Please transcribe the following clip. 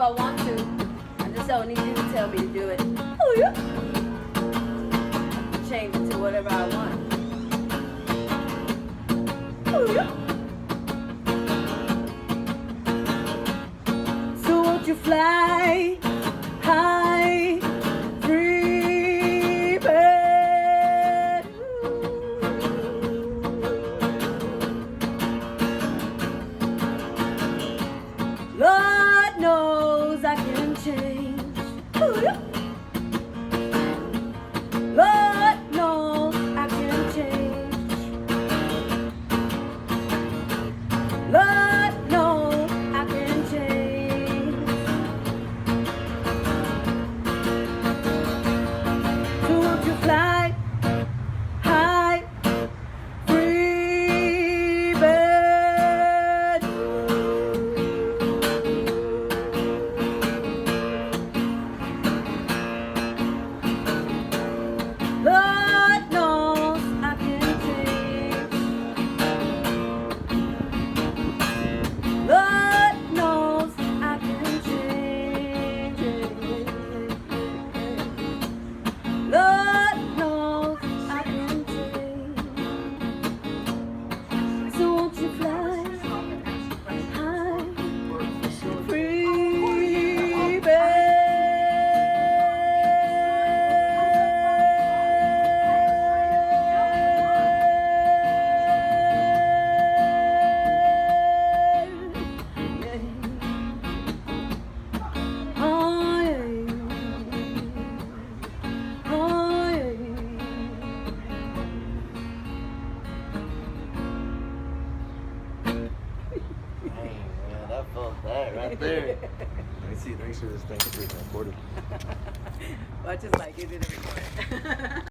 I want to. I just don't need you to tell me to do it. Oh yeah. Change it to whatever I want. Oh yeah. So won't you fly high, free bird? Lord knows I can change. Ooh, yeah. Lord knows I can change. Lord knows I can change. So won't you fly high, free bird? Lord knows I can change. Lord knows I can change. Lord knows I can change. So won't you fly high, free bird? Dang, man, I felt that right there. Let me see, make sure this thing's recorded. Well, I just like it didn't record.